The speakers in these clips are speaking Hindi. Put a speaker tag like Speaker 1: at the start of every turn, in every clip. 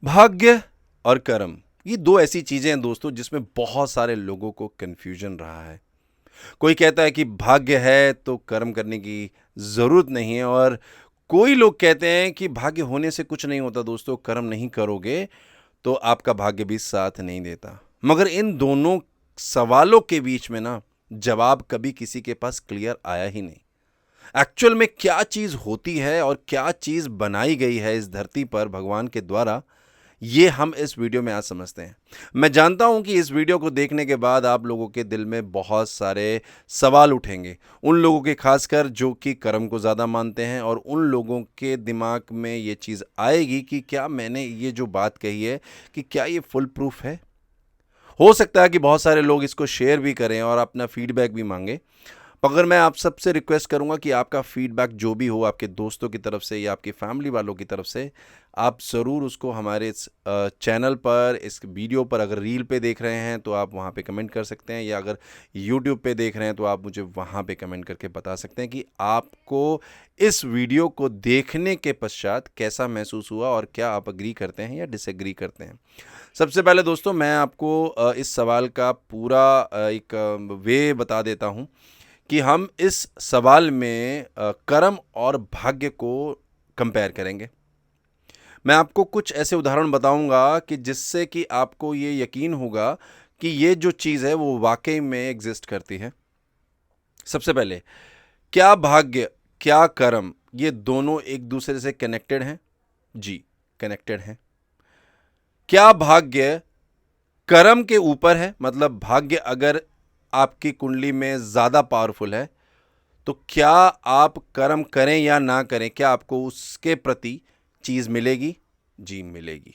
Speaker 1: भाग्य और कर्म, ये दो ऐसी चीजें हैं दोस्तों जिसमें बहुत सारे लोगों को कंफ्यूजन रहा है। कोई कहता है कि भाग्य है तो कर्म करने की जरूरत नहीं है, और कोई लोग कहते हैं कि भाग्य होने से कुछ नहीं होता दोस्तों, कर्म नहीं करोगे तो आपका भाग्य भी साथ नहीं देता। मगर इन दोनों सवालों के बीच में ना जवाब कभी किसी के पास क्लियर आया ही नहीं। एक्चुअल में क्या चीज होती है और क्या चीज बनाई गई है इस धरती पर भगवान के द्वारा, ये हम इस वीडियो में आज समझते हैं। मैं जानता हूं कि इस वीडियो को देखने के बाद आप लोगों के दिल में बहुत सारे सवाल उठेंगे, उन लोगों के खासकर जो कि कर्म को ज़्यादा मानते हैं, और उन लोगों के दिमाग में ये चीज़ आएगी कि क्या मैंने ये जो बात कही है कि क्या ये फुल प्रूफ है। हो सकता है कि बहुत सारे लोग इसको शेयर भी करें और अपना फीडबैक भी मांगे। मगर मैं आप सबसे रिक्वेस्ट करूंगा कि आपका फीडबैक जो भी हो, आपके दोस्तों की तरफ से या आपकी फैमिली वालों की तरफ से, आप ज़रूर उसको हमारे इस चैनल पर, इस वीडियो पर, अगर रील पे देख रहे हैं तो आप वहाँ पे कमेंट कर सकते हैं, या अगर यूट्यूब पे देख रहे हैं तो आप मुझे वहाँ पे कमेंट करके बता सकते हैं कि आपको इस वीडियो को देखने के पश्चात कैसा महसूस हुआ और क्या आप अग्री करते हैं या डिसएग्री करते हैं। सबसे पहले दोस्तों मैं आपको इस सवाल का पूरा एक वे बता देता हूँ कि हम इस सवाल में कर्म और भाग्य को कंपेयर करेंगे। मैं आपको कुछ ऐसे उदाहरण बताऊंगा कि जिससे कि आपको ये यकीन होगा कि ये जो चीज़ है वो वाकई में एग्जिस्ट करती है। सबसे पहले, क्या भाग्य, क्या कर्म, ये दोनों एक दूसरे से कनेक्टेड हैं? जी, कनेक्टेड हैं। क्या भाग्य कर्म के ऊपर है? मतलब भाग्य अगर आपकी कुंडली में ज़्यादा पावरफुल है तो क्या आप कर्म करें या ना करें, क्या आपको उसके प्रति चीज मिलेगी? जी, मिलेगी।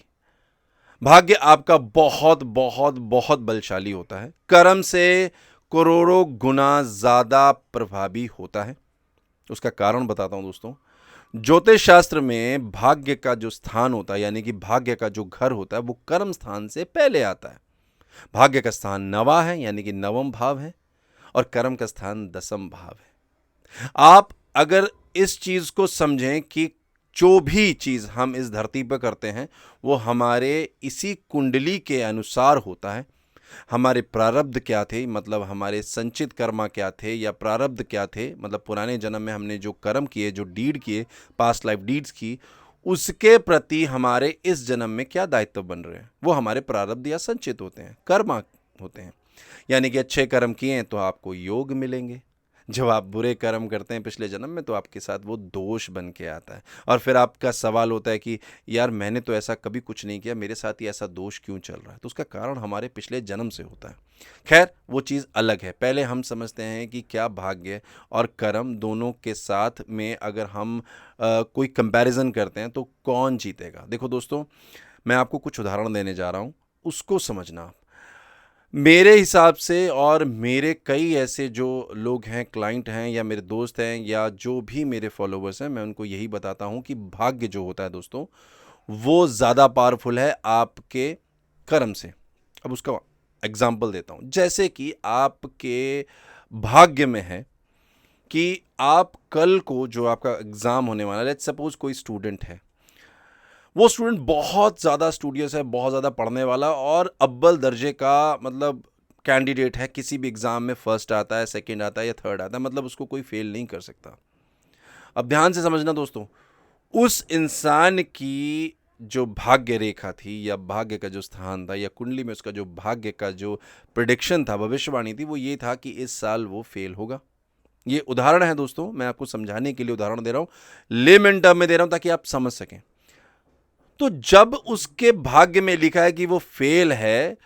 Speaker 1: भाग्य आपका बहुत बहुत बहुत बलशाली होता है, कर्म से करोड़ों गुना ज्यादा प्रभावी होता है। उसका कारण बताता हूं दोस्तों। ज्योतिष शास्त्र में भाग्य का जो स्थान होता है, यानी कि भाग्य का जो घर होता है, वो कर्म स्थान से पहले आता है। भाग्य का स्थान नवा है, यानी कि नवम भाव है, और कर्म का स्थान दसम भाव है। आप अगर इस चीज को समझें कि जो भी चीज हम इस धरती पर करते हैं वो हमारे इसी कुंडली के अनुसार होता है। हमारे प्रारब्ध क्या थे, मतलब हमारे संचित कर्मा क्या थे, या प्रारब्ध क्या थे, मतलब पुराने जन्म में हमने जो कर्म किए, जो डीड किए, पास्ट लाइफ डीड्स की, उसके प्रति हमारे इस जन्म में क्या दायित्व बन रहे हैं, वो हमारे प्रारब्ध या संचित होते हैं, कर्मा होते हैं। यानी कि अच्छे कर्म किए हैं तो आपको योग मिलेंगे, जब आप बुरे कर्म करते हैं पिछले जन्म में तो आपके साथ वो दोष बन के आता है, और फिर आपका सवाल होता है कि यार मैंने तो ऐसा कभी कुछ नहीं किया, मेरे साथ ही ऐसा दोष क्यों चल रहा है। तो उसका कारण हमारे पिछले जन्म से होता है। खैर, वो चीज़ अलग है। पहले हम समझते हैं कि क्या भाग्य और कर्म दोनों के साथ में अगर हम कोई कंपैरिजन करते हैं तो कौन जीतेगा। देखो दोस्तों, मैं आपको कुछ उदाहरण देने जा रहा हूँ, उसको समझना। मेरे हिसाब से, और मेरे कई ऐसे जो लोग हैं, क्लाइंट हैं या मेरे दोस्त हैं या जो भी मेरे फॉलोवर्स हैं, मैं उनको यही बताता हूं कि भाग्य जो होता है दोस्तों, वो ज़्यादा पावरफुल है आपके कर्म से। अब उसका एग्जाम्पल देता हूं। जैसे कि आपके भाग्य में है कि आप कल को जो आपका एग्ज़ाम होने वाला है, लेट्स सपोज कोई स्टूडेंट है, वो स्टूडेंट बहुत ज़्यादा स्टूडियस है, बहुत ज़्यादा पढ़ने वाला और अव्वल दर्जे का मतलब कैंडिडेट है, किसी भी एग्ज़ाम में फर्स्ट आता है, सेकंड आता है या थर्ड आता है, मतलब उसको कोई फेल नहीं कर सकता। अब ध्यान से समझना दोस्तों, उस इंसान की जो भाग्य रेखा थी या भाग्य का जो स्थान था या कुंडली में उसका जो भाग्य का जो प्रिडिक्शन था, भविष्यवाणी थी, वो ये था कि इस साल वो फेल होगा। ये उदाहरण है दोस्तों, मैं आपको समझाने के लिए उदाहरण दे रहा हूं, लेमन टर्म में दे रहा हूं ताकि आप समझ सकें। तो जब उसके भाग्य में लिखा है कि वो फेल है,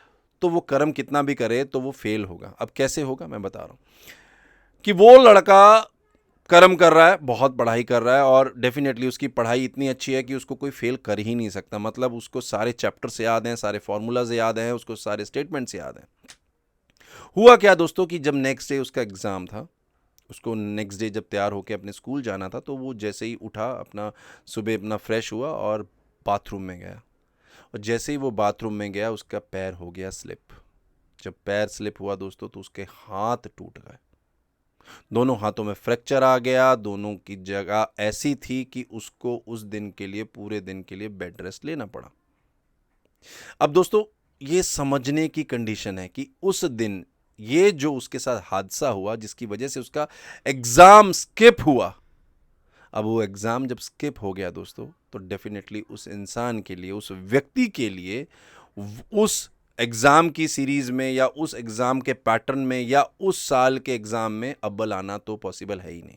Speaker 1: तो वो कर्म कितना भी करे तो वो फेल होगा। अब कैसे होगा मैं बता रहा हूं कि वो लड़का कर्म कर रहा है, बहुत पढ़ाई कर रहा है, और डेफिनेटली उसकी पढ़ाई इतनी अच्छी है कि उसको कोई फेल कर ही नहीं सकता। मतलब उसको सारे चैप्टर्स याद हैं, सारे फॉर्मूलाज याद हैं, उसको सारे स्टेटमेंट्स याद हैं। हुआ क्या दोस्तों कि जब नेक्स्ट डे उसका एग्जाम था, उसको नेक्स्ट डे जब तैयार होकर अपने स्कूल जाना था, तो वो जैसे ही उठा, अपना सुबह अपना फ्रेश हुआ और बाथरूम में गया, और जैसे ही वो बाथरूम में गया उसका पैर हो गया स्लिप। जब पैर स्लिप हुआ दोस्तों तो उसके हाथ टूट गए, दोनों हाथों में फ्रैक्चर आ गया, दोनों की जगह ऐसी थी कि उसको उस दिन के लिए, पूरे दिन के लिए बेड रेस्ट लेना पड़ा। अब दोस्तों, ये समझने की कंडीशन है कि उस दिन ये जो उसके साथ हादसा हुआ जिसकी वजह से उसका एग्जाम स्किप हुआ, अब वो एग्जाम जब स्किप हो गया दोस्तों, तो डेफिनेटली उस इंसान के लिए, उस व्यक्ति के लिए उस एग्जाम की सीरीज में या उस एग्जाम के पैटर्न में या उस साल के एग्जाम में अव्वल आना तो पॉसिबल है ही नहीं।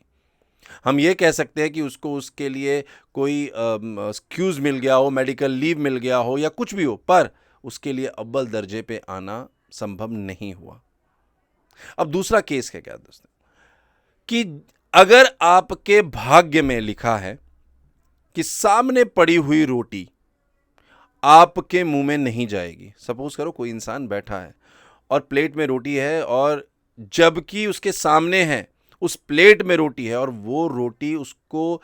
Speaker 1: हम ये कह सकते हैं कि उसको उसके लिए कोई एक्सक्यूज मिल गया हो, मेडिकल लीव मिल गया हो या कुछ भी हो, पर उसके लिए अव्वल दर्जे पे आना संभव नहीं हुआ। अब दूसरा केस है क्या दोस्तों, कि अगर आपके भाग्य में लिखा है कि सामने पड़ी हुई रोटी आपके मुंह में नहीं जाएगी। सपोज करो कोई इंसान बैठा है और प्लेट में रोटी है, और जबकि उसके सामने है, उस प्लेट में रोटी है और वो रोटी उसको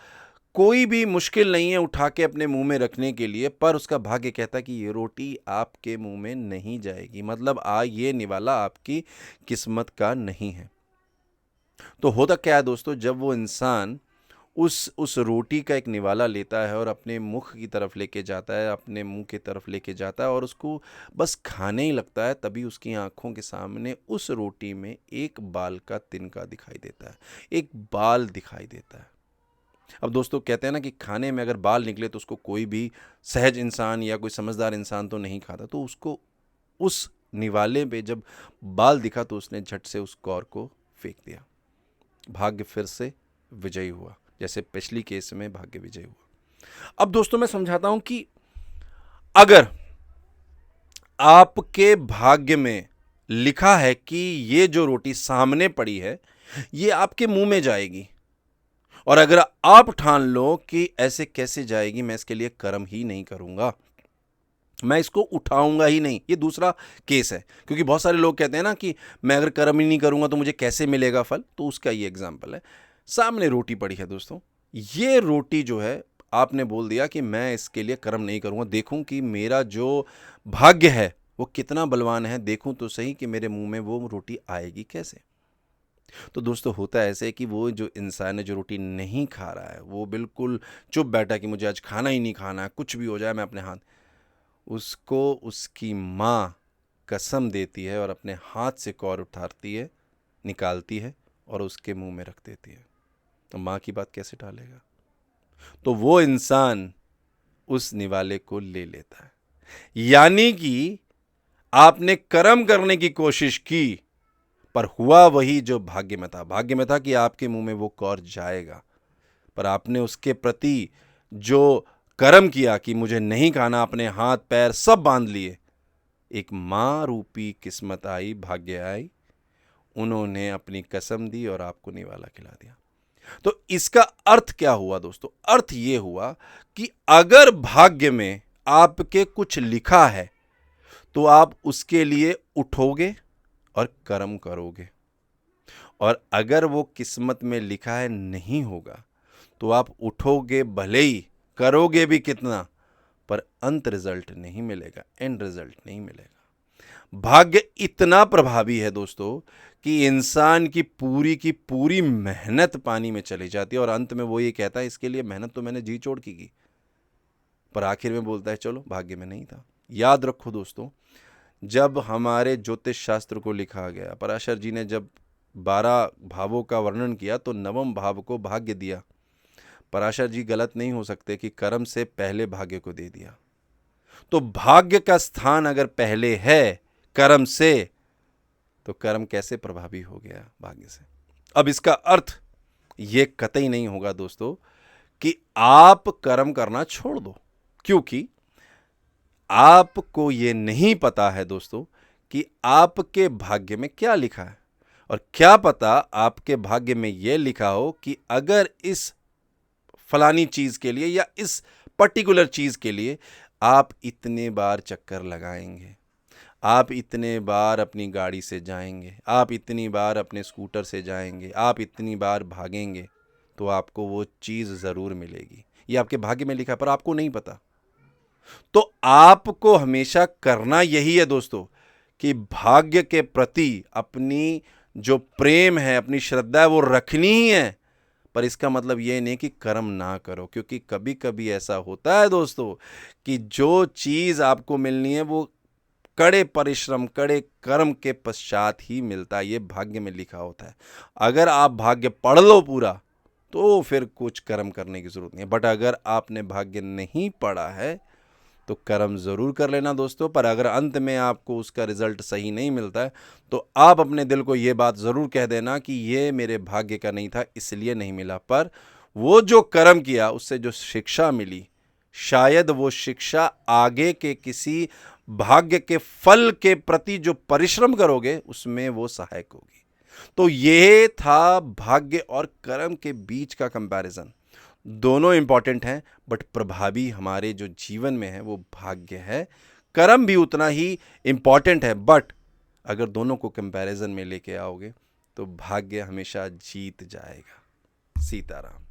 Speaker 1: कोई भी मुश्किल नहीं है उठा के अपने मुंह में रखने के लिए, पर उसका भाग्य कहता है कि ये रोटी आपके मुंह में नहीं जाएगी, मतलब ये निवाला आपकी किस्मत का नहीं है। तो होता क्या है दोस्तों, जब वो इंसान उस रोटी का एक निवाला लेता है और अपने मुख की तरफ लेके जाता है, अपने मुंह की तरफ लेके जाता है और उसको बस खाने ही लगता है, तभी उसकी आंखों के सामने उस रोटी में एक बाल का तिनका दिखाई देता है, एक बाल दिखाई देता है। अब दोस्तों, कहते हैं ना कि खाने में अगर बाल निकले तो उसको कोई भी सहज इंसान या कोई समझदार इंसान तो नहीं खाता, तो उसको उस निवाले पे जब बाल दिखा तो उसने झट से उस कौर को फेंक दिया। भाग्य फिर से विजयी हुआ, जैसे पिछली केस में भाग्य विजय हुआ। अब दोस्तों, मैं समझाता हूं कि अगर आपके भाग्य में लिखा है कि ये जो रोटी सामने पड़ी है ये आपके मुंह में जाएगी, और अगर आप ठान लो कि ऐसे कैसे जाएगी, मैं इसके लिए कर्म ही नहीं करूंगा, मैं इसको उठाऊंगा ही नहीं, ये दूसरा केस है। क्योंकि बहुत सारे लोग कहते हैं ना कि मैं अगर कर्म ही नहीं करूंगा तो मुझे कैसे मिलेगा फल, तो उसका ये एग्जाम्पल है। सामने रोटी पड़ी है दोस्तों, ये रोटी जो है आपने बोल दिया कि मैं इसके लिए कर्म नहीं करूंगा, देखूं कि मेरा जो भाग्य है वो कितना बलवान है, देखूं तो सही कि मेरे मुंह में वो रोटी आएगी कैसे। तो दोस्तों, होता है ऐसे कि वो जो इंसान है जो रोटी नहीं खा रहा है, वो बिल्कुल चुप बैठा कि मुझे आज खाना ही नहीं खाना है, कुछ भी हो जाए मैं अपने हाथ, उसको उसकी माँ कसम देती है और अपने हाथ से कौर उठाती है, निकालती है और उसके मुंह में रख देती है। तो माँ की बात कैसे टालेगा। तो वो इंसान उस निवाले को ले लेता है, यानी कि आपने कर्म करने की कोशिश की पर हुआ वही जो भाग्य में था। भाग्य में था कि आपके मुंह में वो कौर जाएगा, पर आपने उसके प्रति जो कर्म किया कि मुझे नहीं खाना, अपने हाथ पैर सब बांध लिए, एक मां रूपी किस्मत आई, भाग्य आई, उन्होंने अपनी कसम दी और आपको निवाला खिला दिया। तो इसका अर्थ क्या हुआ दोस्तों, अर्थ ये हुआ कि अगर भाग्य में आपके कुछ लिखा है तो आप उसके लिए उठोगे और कर्म करोगे, और अगर वो किस्मत में लिखा है नहीं होगा तो आप उठोगे भले ही, करोगे भी कितना, पर अंत रिजल्ट नहीं मिलेगा, एंड रिजल्ट नहीं मिलेगा। भाग्य इतना प्रभावी है दोस्तों कि इंसान की पूरी मेहनत पानी में चली जाती है और अंत में वो ये कहता है इसके लिए मेहनत तो मैंने जी चोड़ की, पर आखिर में बोलता है चलो भाग्य में नहीं था। याद रखो दोस्तों, जब हमारे ज्योतिष शास्त्र को लिखा गया, पराशर जी ने जब 12 भावों का वर्णन किया तो 9वें भाव को भाग्य दिया। पराशर जी गलत नहीं हो सकते कि कर्म से पहले भाग्य को दे दिया। तो भाग्य का स्थान अगर पहले है कर्म से, तो कर्म कैसे प्रभावी हो गया भाग्य से। अब इसका अर्थ ये कतई नहीं होगा दोस्तों कि आप कर्म करना छोड़ दो, क्योंकि आपको ये नहीं पता है दोस्तों कि आपके भाग्य में क्या लिखा है, और क्या पता आपके भाग्य में यह लिखा हो कि अगर इस फलानी चीज के लिए या इस पर्टिकुलर चीज के लिए आप इतने बार चक्कर लगाएंगे, आप इतने बार अपनी गाड़ी से जाएंगे, आप इतनी बार अपने स्कूटर से जाएंगे, आप इतनी बार भागेंगे, तो आपको वो चीज जरूर मिलेगी। ये आपके भाग्य में लिखा है पर आपको नहीं पता। तो आपको हमेशा करना यही है दोस्तों कि भाग्य के प्रति अपनी जो प्रेम है, अपनी श्रद्धा है वो रखनी ही है, पर इसका मतलब ये नहीं कि कर्म ना करो, क्योंकि कभी कभी ऐसा होता है दोस्तों कि जो चीज़ आपको मिलनी है वो कड़े परिश्रम, कड़े कर्म के पश्चात ही मिलता है। ये भाग्य में लिखा होता है। अगर आप भाग्य पढ़ लो पूरा तो फिर कुछ कर्म करने की ज़रूरत नहीं है। बट अगर आपने भाग्य नहीं पढ़ा है तो कर्म ज़रूर कर लेना दोस्तों। पर अगर अंत में आपको उसका रिजल्ट सही नहीं मिलता है तो आप अपने दिल को ये बात ज़रूर कह देना कि ये मेरे भाग्य का नहीं था, इसलिए नहीं मिला। पर वो जो कर्म किया उससे जो शिक्षा मिली, शायद वो शिक्षा आगे के किसी भाग्य के फल के प्रति जो परिश्रम करोगे उसमें वो सहायक होगी। तो ये था भाग्य और कर्म के बीच का कंपैरिजन। दोनों इंपॉर्टेंट हैं, बट प्रभावी हमारे जो जीवन में है वो भाग्य है। कर्म भी उतना ही इंपॉर्टेंट है, बट अगर दोनों को कंपैरिजन में लेके आओगे तो भाग्य हमेशा जीत जाएगा। सीताराम।